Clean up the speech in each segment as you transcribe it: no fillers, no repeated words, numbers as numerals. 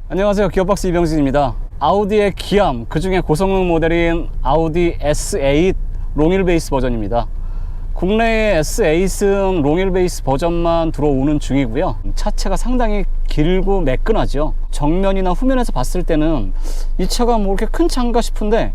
안녕하세요, 기어박스 이병진입니다. 아우디의 기암, 그 중에 고성능 모델인 아우디 S8 롱휠 베이스 버전입니다. 국내에 S8은 롱휠 베이스 버전만 들어오는 중이고요. 차체가 상당히 길고 매끈하죠. 정면이나 후면에서 봤을 때는 이 차가 뭐 이렇게 큰 차인가 싶은데,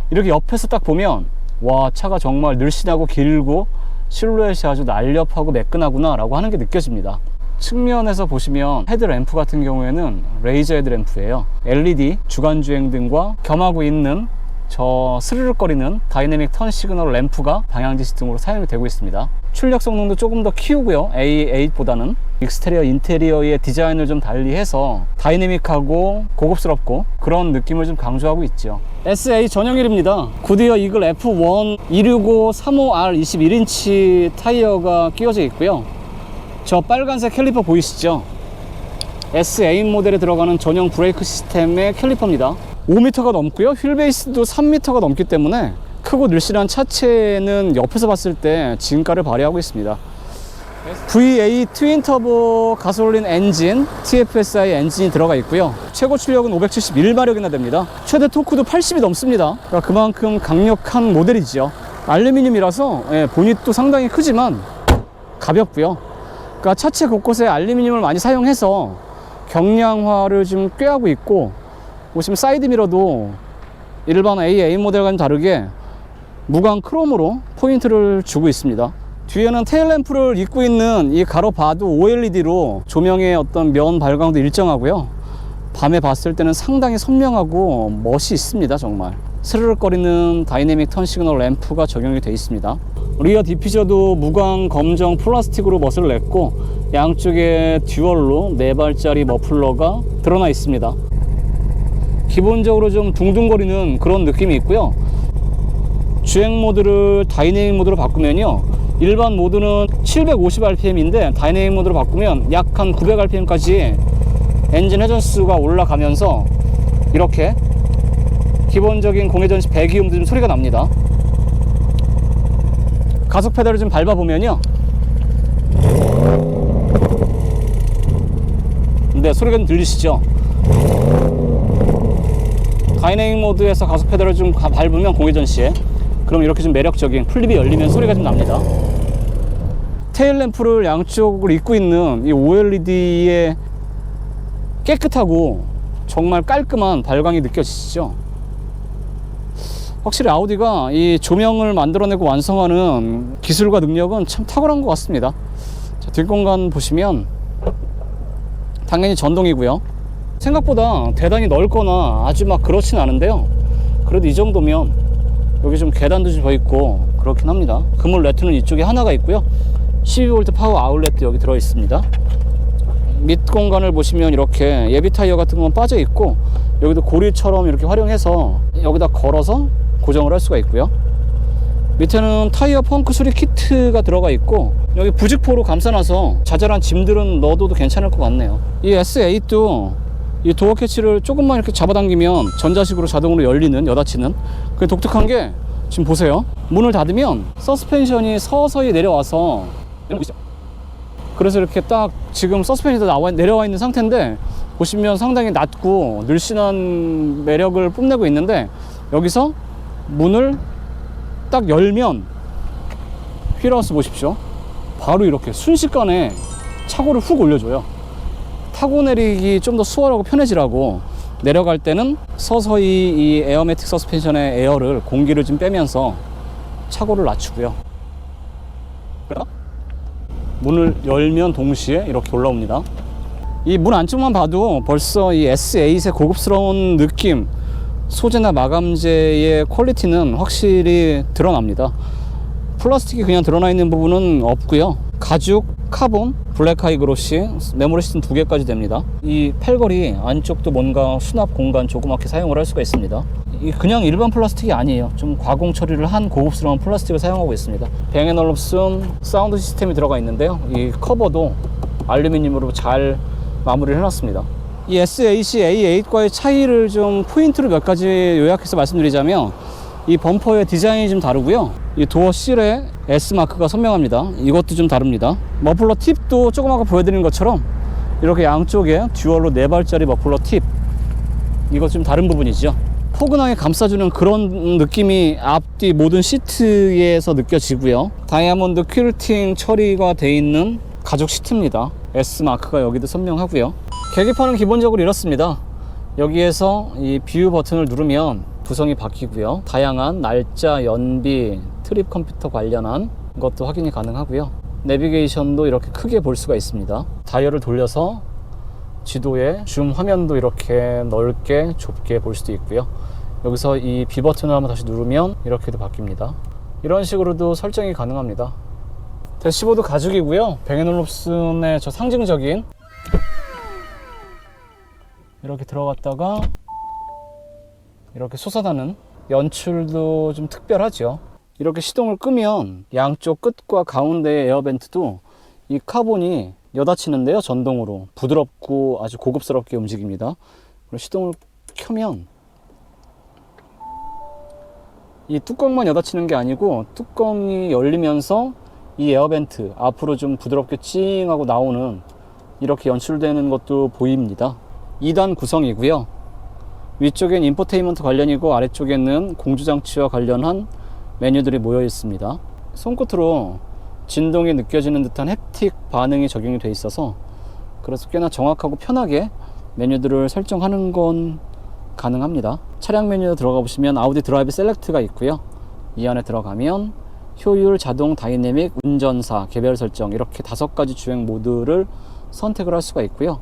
이렇게 옆에서 딱 보면 와, 차가 정말 늘씬하고 길고 실루엣이 아주 날렵하고 매끈하구나 라고 하는 게 느껴집니다. 측면에서 보시면 헤드램프 같은 경우에는 레이저 헤드램프예요. LED 주간주행등과 겸하고 있는 저 스르륵거리는 다이내믹 턴 시그널 램프가 방향지시 등으로 사용이 되고 있습니다. 출력 성능도 조금 더 키우고요, A8보다는 익스테리어 인테리어의 디자인을 좀 달리해서 다이내믹하고 고급스럽고 그런 느낌을 좀 강조하고 있죠. S8 전용휠입니다. 구디어 이글 F1 265-35R 21인치 타이어가 끼워져 있고요. 저 빨간색 캘리퍼 보이시죠? S8 모델에 들어가는 전용 브레이크 시스템의 캘리퍼입니다. 5m가 넘고요, 휠베이스도 3m가 넘기 때문에 크고 늘씬한 차체는 옆에서 봤을 때 진가를 발휘하고 있습니다. V8 트윈터보 가솔린 엔진, TFSI 엔진이 들어가 있고요. 최고 출력은 571마력이나 됩니다. 최대 토크도 80이 넘습니다. 그러니까 그만큼 강력한 모델이죠. 알루미늄이라서 보닛도 상당히 크지만 가볍고요. 그러니까 차체 곳곳에 알루미늄을 많이 사용해서 경량화를 좀 꾀하고 있고, 보시면 사이드미러도 일반 A8 모델과는 다르게 무광 크롬으로 포인트를 주고 있습니다. 뒤에는 테일램프를 잇고 있는 이 가로 바도 OLED로 조명의 어떤 면 발광도 일정하고요. 밤에 봤을 때는 상당히 선명하고 멋이 있습니다. 정말 스르륵거리는 다이내믹 턴 시그널 램프가 적용이 되어 있습니다. 리어 디퓨저도 무광 검정 플라스틱으로 멋을 냈고, 양쪽에 듀얼로 4발짜리 머플러가 드러나 있습니다. 기본적으로 좀 둥둥거리는 그런 느낌이 있고요. 주행 모드를 다이내믹 모드로 바꾸면요, 일반 모드는 750rpm인데 다이내믹 모드로 바꾸면 약 한 900rpm까지 엔진 회전수가 올라가면서 이렇게 기본적인 공회전시 배기음도 좀 소리가 납니다. 가속 페달을 좀 밟아보면요, 네, 소리가 좀 들리시죠? 다이내믹 모드에서 가속 페달을 좀 밟으면 공회전 시에, 그럼 이렇게 좀 매력적인 풀립이 열리면 소리가 좀 납니다. 테일 램프를 양쪽으로 잇고 있는 이 OLED의 깨끗하고 정말 깔끔한 발광이 느껴지시죠? 확실히 아우디가 이 조명을 만들어내고 완성하는 기술과 능력은 참 탁월한 것 같습니다. 자, 뒷공간 보시면 당연히 전동이고요. 생각보다 대단히 넓거나 아주 막 그렇진 않은데요, 그래도 이 정도면 여기 좀 계단도 좀 더 있고 그렇긴 합니다. 그물 레트는 이쪽에 하나가 있고요. 12V 파워 아울렛도 여기 들어 있습니다. 밑 공간을 보시면 이렇게 예비 타이어 같은 건 빠져 있고, 여기도 고리처럼 이렇게 활용해서 여기다 걸어서 고정을 할 수가 있고요. 밑에는 타이어 펑크 수리 키트가 들어가 있고, 여기 부직포로 감싸놔서 자잘한 짐들은 넣어둬도 괜찮을 것 같네요. 이 S8도 이 도어 캐치를 조금만 이렇게 잡아당기면 전자식으로 자동으로 열리는, 여닫히는, 그 독특한 게 지금 보세요. 문을 닫으면 서스펜션이 서서히 내려와서, 그래서 이렇게 딱 지금 서스펜션이 내려와 있는 상태인데, 보시면 상당히 낮고 늘씬한 매력을 뽐내고 있는데, 여기서 문을 딱 열면 휠하우스 보십시오. 바로 이렇게 순식간에 차고를 훅 올려줘요. 타고 내리기 좀 더 수월하고 편해지라고, 내려갈 때는 서서히 이 에어매틱 서스펜션의 에어를, 공기를 좀 빼면서 차고를 낮추고요. 문을 열면 동시에 이렇게 올라옵니다. 이 문 안쪽만 봐도 벌써 이 S8의 고급스러운 느낌, 소재나 마감재의 퀄리티는 확실히 드러납니다. 플라스틱이 그냥 드러나 있는 부분은 없고요. 가죽, 카본, 블랙 하이 그로시, 메모리 시스템 2개까지 됩니다. 이 팔걸이 안쪽도 뭔가 수납 공간 조그맣게 사용을 할 수가 있습니다. 이 그냥 일반 플라스틱이 아니에요. 좀 가공 처리를 한 고급스러운 플라스틱을 사용하고 있습니다. 뱅앤올uf슨 사운드 시스템이 들어가 있는데요, 이 커버도 알루미늄으로 잘 마무리를 해놨습니다. 이 S8이 A8과의 차이를 좀 포인트로 몇 가지 요약해서 말씀드리자면, 이 범퍼의 디자인이 좀 다르고요, 이 도어 실에 S마크가 선명합니다. 이것도 좀 다릅니다. 머플러 팁도 조금 아까 보여드린 것처럼 이렇게 양쪽에 듀얼로 4발짜리 머플러 팁, 이거 좀 다른 부분이죠. 포근하게 감싸주는 그런 느낌이 앞뒤 모든 시트에서 느껴지고요. 다이아몬드 퀼팅 처리가 되어 있는 가죽 시트입니다. S 마크가 여기도 선명하고요. 계기판은 기본적으로 이렇습니다. 여기에서 이 비유 버튼을 누르면 구성이 바뀌고요. 다양한 날짜, 연비, 트립 컴퓨터 관련한 것도 확인이 가능하고요. 내비게이션도 이렇게 크게 볼 수가 있습니다. 다이얼을 돌려서 지도에 줌 화면도 이렇게 넓게 좁게 볼 수도 있고요. 여기서 이 B 버튼을 한번 다시 누르면 이렇게도 바뀝니다. 이런 식으로도 설정이 가능합니다. 대시보드 가죽이고요. 뱅앤올uf슨의 저 상징적인 이렇게 들어갔다가 이렇게 솟아나는 연출도 좀 특별하죠. 이렇게 시동을 끄면 양쪽 끝과 가운데의 에어벤트도 이 카본이 여닫히는데요. 전동으로 부드럽고 아주 고급스럽게 움직입니다. 그리고 시동을 켜면 이 뚜껑만 여닫히는 게 아니고 뚜껑이 열리면서 이 에어벤트 앞으로 좀 부드럽게 찡하고 나오는 이렇게 연출되는 것도 보입니다. 2단 구성이고요. 위쪽엔 인포테인먼트 관련이고 아래쪽에는 공조장치와 관련한 메뉴들이 모여 있습니다. 손끝으로 진동이 느껴지는 듯한 햅틱 반응이 적용이 되어 있어서 그래서 꽤나 정확하고 편하게 메뉴들을 설정하는 건 가능합니다. 차량 메뉴에 들어가 보시면 아우디 드라이브 셀렉트가 있고요. 이 안에 들어가면 효율, 자동, 다이내믹, 운전사, 개별 설정 이렇게 5가지 주행 모드를 선택을 할 수가 있고요.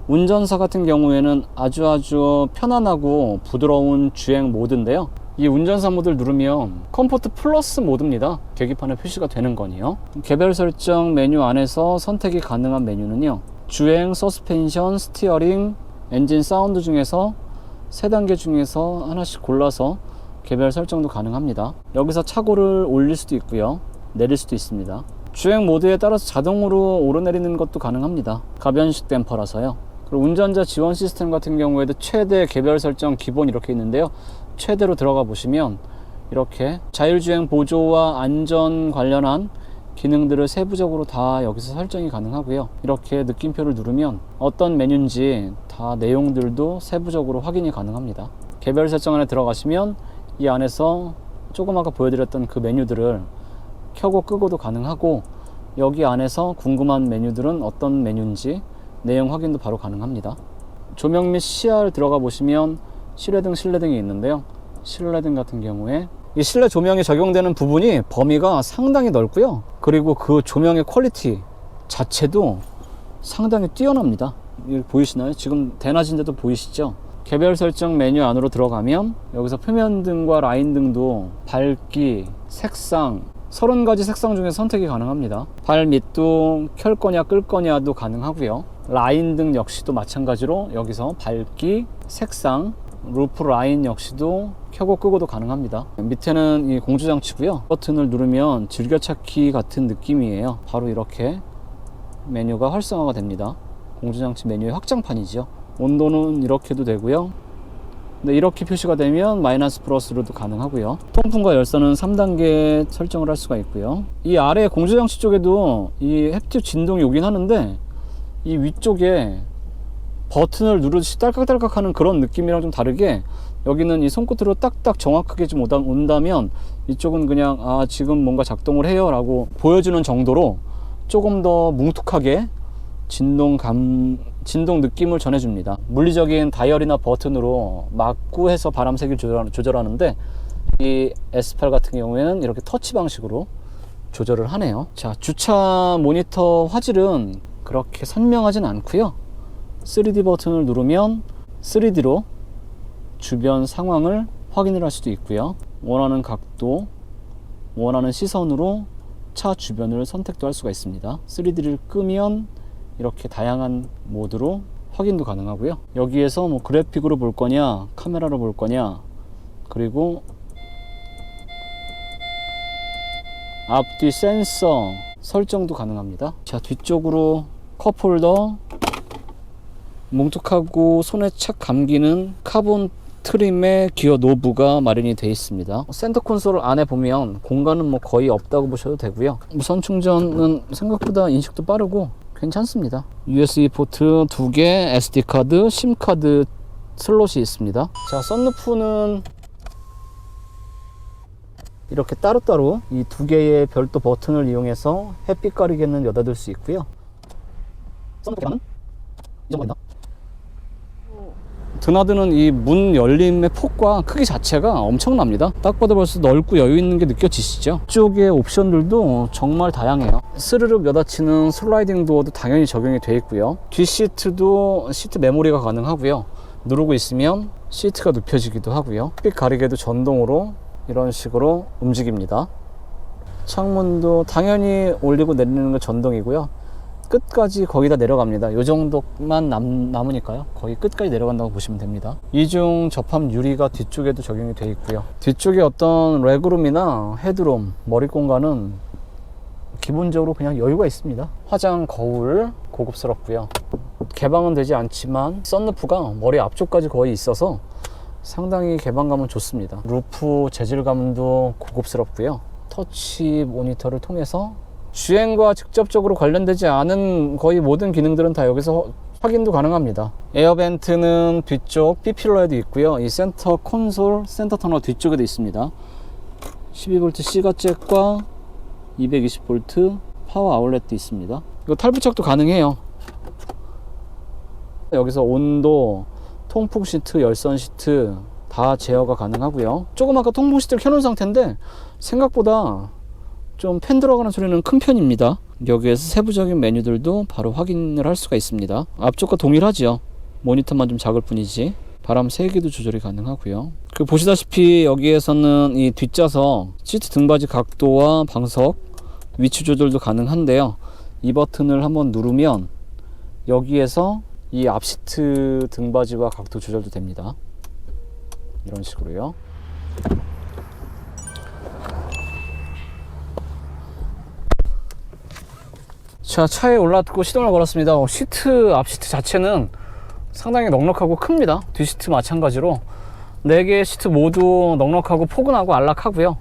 운전사 같은 경우에는 아주 편안하고 부드러운 주행 모드인데요. 이 운전사 모드를 누르면 컴포트 플러스 모드입니다. 계기판에 표시가 되는 거니요. 개별 설정 메뉴 안에서 선택이 가능한 메뉴는요, 주행, 서스펜션, 스티어링, 엔진 사운드 중에서 3단계 중에서 하나씩 골라서 개별 설정도 가능합니다. 여기서 차고를 올릴 수도 있고요, 내릴 수도 있습니다. 주행 모드에 따라서 자동으로 오르내리는 것도 가능합니다. 가변식 댐퍼라서요. 그리고 운전자 지원 시스템 같은 경우에도 최대 개별 설정 기본 이렇게 있는데요. 최대로 들어가 보시면 이렇게 자율주행 보조와 안전 관련한 기능들을 세부적으로 다 여기서 설정이 가능하고요. 이렇게 느낌표를 누르면 어떤 메뉴인지 다 내용들도 세부적으로 확인이 가능합니다. 개별 설정 안에 들어가시면 이 안에서 조금 아까 보여드렸던 그 메뉴들을 켜고 끄고도 가능하고, 여기 안에서 궁금한 메뉴들은 어떤 메뉴인지 내용 확인도 바로 가능합니다. 조명 및 시야를 들어가 보시면 실외등, 실내등이 있는데요. 실내등 같은 경우에 이 실내 조명이 적용되는 부분이 범위가 상당히 넓고요. 그리고 그 조명의 퀄리티 자체도 상당히 뛰어납니다. 여기 보이시나요? 지금 대낮인데도 보이시죠? 개별 설정 메뉴 안으로 들어가면 여기서 표면등과 라인등도 밝기, 색상 30가지 색상 중에 선택이 가능합니다. 발 밑도 켤 거냐 끌 거냐도 가능하고요. 라인등 역시도 마찬가지로 여기서 밝기, 색상, 루프 라인 역시도 켜고 끄고도 가능합니다. 밑에는 이 공조장치고요. 버튼을 누르면 즐겨찾기 같은 느낌이에요. 바로 이렇게 메뉴가 활성화가 됩니다. 공조장치 메뉴의 확장판이죠. 온도는 이렇게도 되고요. 근데 이렇게 표시가 되면 마이너스 플러스로도 가능하고요. 통풍과 열선은 3단계 설정을 할 수가 있고요. 이 아래 공조장치 쪽에도 이 햅틱 진동이 오긴 하는데 이 위쪽에 버튼을 누르듯이 딸깍딸깍 하는 그런 느낌이랑 좀 다르게 여기는 이 손끝으로 딱딱 정확하게 좀 온다면 이쪽은 그냥 지금 뭔가 작동을 해요 라고 보여주는 정도로 조금 더 뭉툭하게 진동 느낌을 전해줍니다. 물리적인 다이얼이나 버튼으로 막구해서 바람 세기를 조절하는데 이 S8 같은 경우에는 이렇게 터치 방식으로 조절을 하네요. 자, 주차 모니터 화질은 그렇게 선명하진 않고요. 3D 버튼을 누르면 3D로 주변 상황을 확인을 할 수도 있고요. 원하는 각도, 원하는 시선으로 차 주변을 선택도 할 수가 있습니다. 3D를 끄면 이렇게 다양한 모드로 확인도 가능하고요. 여기에서 뭐 그래픽으로 볼 거냐, 카메라로 볼 거냐, 그리고 앞뒤 센서 설정도 가능합니다. 자, 뒤쪽으로 컵홀더, 뭉툭하고 손에 착 감기는 카본 트림의 기어 노브가 마련이 되어 있습니다. 센터 콘솔 안에 보면 공간은 뭐 거의 없다고 보셔도 되고요. 무선 충전은 생각보다 인식도 빠르고 괜찮습니다. USB 포트 2개, SD 카드, 심 카드 슬롯이 있습니다. 자, 썬루프는 이렇게 따로따로 이 두 개의 별도 버튼을 이용해서 햇빛 가리개는 여닫을 수 있고요. 썬루프는 이 정도입니다. 드나드는 이 문 열림의 폭과 크기 자체가 엄청납니다. 딱 봐도 벌써 넓고 여유 있는 게 느껴지시죠? 이쪽의 옵션들도 정말 다양해요. 스르륵 여닫히는 슬라이딩 도어도 당연히 적용이 되어 있고요. 뒷시트도 시트 메모리가 가능하고요. 누르고 있으면 시트가 눕혀지기도 하고요. 햇빛 가리개도 전동으로 이런 식으로 움직입니다. 창문도 당연히 올리고 내리는 건 전동이고요. 끝까지 거의 다 내려갑니다. 요 정도만 남으니까요. 거의 끝까지 내려간다고 보시면 됩니다. 이중 접합 유리가 뒤쪽에도 적용이 되어 있고요. 뒤쪽에 어떤 레그룸이나 헤드룸, 머리 공간은 기본적으로 그냥 여유가 있습니다. 화장 거울 고급스럽고요. 개방은 되지 않지만 썬루프가 머리 앞쪽까지 거의 있어서 상당히 개방감은 좋습니다. 루프 재질감도 고급스럽고요. 터치 모니터를 통해서 주행과 직접적으로 관련되지 않은 거의 모든 기능들은 다 여기서 확인도 가능합니다. 에어벤트는 뒤쪽 B필러에도 있고요. 이 센터 콘솔, 센터 터널 뒤쪽에도 있습니다. 12V C가 잭과 220V 파워 아울렛도 있습니다. 이거 탈부착도 가능해요. 여기서 온도, 통풍 시트, 열선 시트 다 제어가 가능하고요. 조금 아까 통풍 시트를 켜놓은 상태인데 생각보다 좀 팬 들어가는 소리는 큰 편입니다. 여기에서 세부적인 메뉴들도 바로 확인을 할 수가 있습니다. 앞쪽과 동일하죠. 모니터만 좀 작을 뿐이지. 바람 세기도 조절이 가능하고요. 그 보시다시피 여기에서는 이 뒷좌석 시트 등받이 각도와 방석 위치 조절도 가능한데요. 이 버튼을 한번 누르면 여기에서 이 앞시트 등받이와 각도 조절도 됩니다. 이런 식으로요. 자, 차에 올라탔고 시동을 걸었습니다. 시트, 앞시트 자체는 상당히 넉넉하고 큽니다. 뒷시트 마찬가지로 4개의 시트 모두 넉넉하고 포근하고 안락하고요.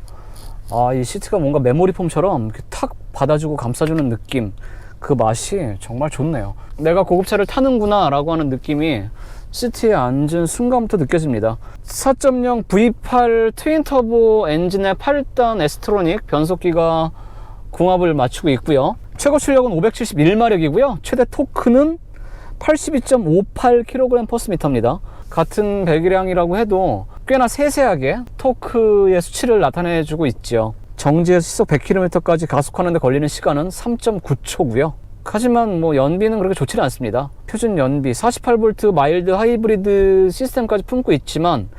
이 시트가 뭔가 메모리 폼처럼 탁 받아주고 감싸주는 느낌, 그 맛이 정말 좋네요. 내가 고급차를 타는구나 라고 하는 느낌이 시트에 앉은 순간부터 느껴집니다. 4.0 V8 트윈터보 엔진의 8단 에스트로닉 변속기가 궁합을 맞추고 있고요. 최고 출력은 571마력이고요. 최대 토크는 82.58kg/m입니다. 같은 배기량이라고 해도 꽤나 세세하게 토크의 수치를 나타내주고 있죠. 정지에서 시속 100km까지 가속하는데 걸리는 시간은 3.9초고요. 하지만 뭐 연비는 그렇게 좋지는 않습니다. 표준 연비 48V 마일드 하이브리드 시스템까지 품고 있지만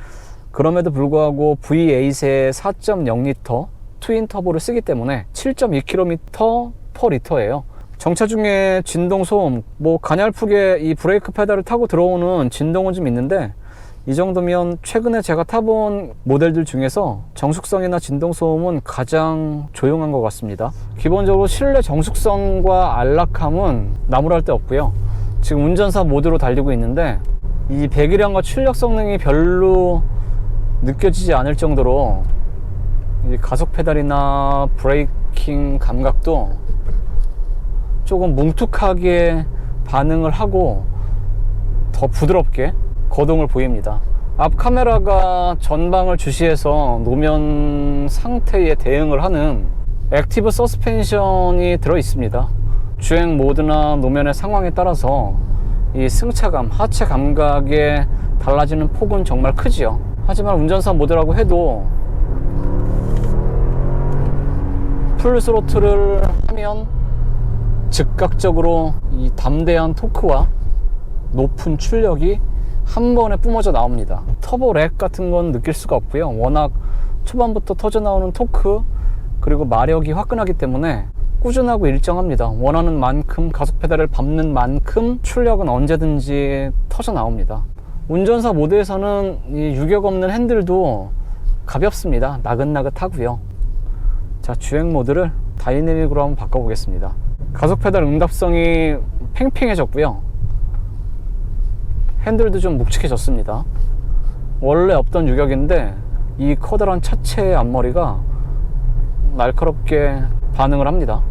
그럼에도 불구하고 V8의 4.0L 트윈 터보를 쓰기 때문에 7.2km/L예요. 정차 중에 진동 소음, 뭐 가냘프게 이 브레이크 페달을 타고 들어오는 진동은 좀 있는데 이 정도면 최근에 제가 타본 모델들 중에서 정숙성이나 진동 소음은 가장 조용한 것 같습니다. 기본적으로 실내 정숙성과 안락함은 나무랄 데 없고요. 지금 운전사 모드로 달리고 있는데 이 배기량과 출력 성능이 별로 느껴지지 않을 정도로 이 가속 페달이나 브레이킹 감각도 조금 뭉툭하게 반응을 하고 더 부드럽게 거동을 보입니다. 앞 카메라가 전방을 주시해서 노면 상태에 대응을 하는 액티브 서스펜션이 들어 있습니다. 주행 모드나 노면의 상황에 따라서 이 승차감, 하체 감각에 달라지는 폭은 정말 크지요. 하지만 운전사 모드라고 해도 풀 스로틀을 하면 즉각적으로 이 담대한 토크와 높은 출력이 한 번에 뿜어져 나옵니다. 터보 렉 같은 건 느낄 수가 없고요. 워낙 초반부터 터져 나오는 토크 그리고 마력이 화끈하기 때문에 꾸준하고 일정합니다. 원하는 만큼 가속 페달을 밟는 만큼 출력은 언제든지 터져 나옵니다. 운전사 모드에서는 이 유격 없는 핸들도 가볍습니다. 나긋나긋하고요. 자, 주행 모드를 다이내믹으로 한번 바꿔보겠습니다. 가속 페달 응답성이 팽팽해졌고요. 핸들도 좀 묵직해졌습니다. 원래 없던 유격인데 이 커다란 차체의 앞머리가 날카롭게 반응을 합니다.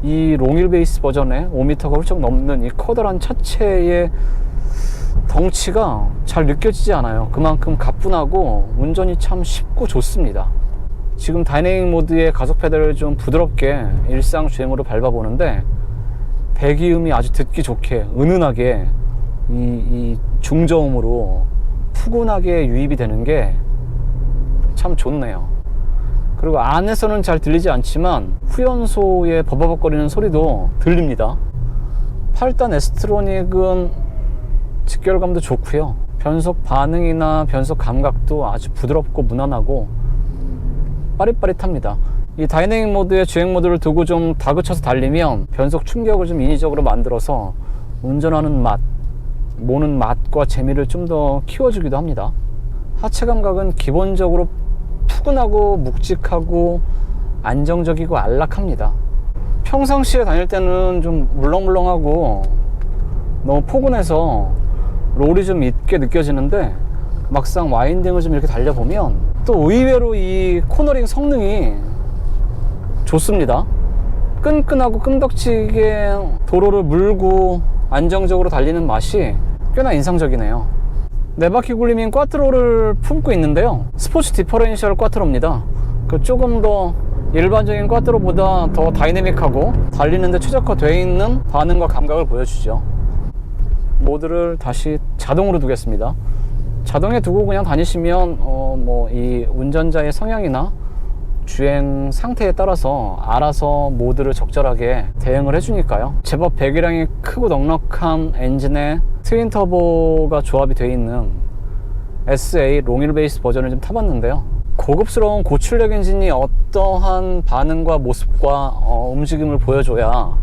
이 롱휠 베이스 버전의 5m가 훌쩍 넘는 이 커다란 차체의 덩치가 잘 느껴지지 않아요. 그만큼 가뿐하고 운전이 참 쉽고 좋습니다. 지금 다이내믹 모드의 가속 페달을 좀 부드럽게 일상 주행으로 밟아보는데 배기음이 아주 듣기 좋게 은은하게 이 중저음으로 푸근하게 유입이 되는 게 참 좋네요. 그리고 안에서는 잘 들리지 않지만 후연소의 버버벅거리는 소리도 들립니다. 8단 에스트로닉은 직결감도 좋고요. 변속 반응이나 변속 감각도 아주 부드럽고 무난하고 빠릿빠릿합니다. 이 다이내믹 모드의 주행 모드를 두고 좀 다그쳐서 달리면 변속 충격을 좀 인위적으로 만들어서 운전하는 맛, 모는 맛과 재미를 좀 더 키워주기도 합니다. 하체 감각은 기본적으로 푸근하고 묵직하고 안정적이고 안락합니다. 평상시에 다닐 때는 좀 물렁물렁하고 너무 포근해서 롤이 좀 있게 느껴지는데 막상 와인딩을 좀 이렇게 달려보면 또 의외로 이 코너링 성능이 좋습니다. 끈끈하고 끈덕지게 도로를 물고 안정적으로 달리는 맛이 꽤나 인상적이네요. 네 바퀴 굴림인 꽈트로를 품고 있는데요. 스포츠 디퍼런셜 꽈트로입니다. 조금 더 일반적인 꽈트로보다 더 다이내믹하고 달리는데 최적화되어 있는 반응과 감각을 보여주죠. 모드를 다시 자동으로 두겠습니다. 자동에 두고 그냥 다니시면 이 운전자의 성향이나 주행 상태에 따라서 알아서 모드를 적절하게 대응을 해주니까요. 제법 배기량이 크고 넉넉한 엔진에 트윈 터보가 조합이 되어 있는 S8 롱휠 베이스 버전을 좀 타봤는데요. 고급스러운 고출력 엔진이 어떠한 반응과 모습과 움직임을 보여줘야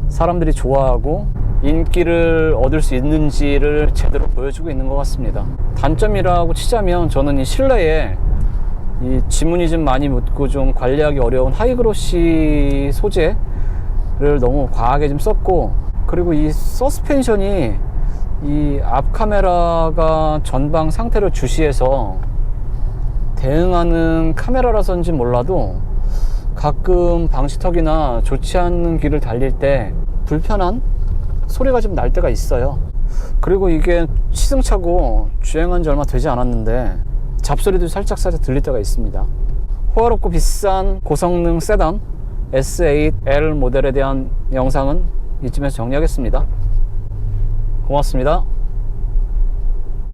사람들이 좋아하고 인기를 얻을 수 있는지를 제대로 보여주고 있는 것 같습니다. 단점이라고 치자면 저는 이 실내에 이 지문이 좀 많이 묻고 좀 관리하기 어려운 하이그로시 소재를 너무 과하게 좀 썼고, 그리고 이 서스펜션이 이 앞 카메라가 전방 상태를 주시해서 대응하는 카메라라서인지 몰라도 가끔 방지턱이나 좋지 않은 길을 달릴 때 불편한 소리가 좀 날 때가 있어요. 그리고 이게 시승차고 주행한 지 얼마 되지 않았는데 잡소리도 살짝 들릴 때가 있습니다. 호화롭고 비싼 고성능 세단 S8L 모델에 대한 영상은 이쯤에서 정리하겠습니다. 고맙습니다.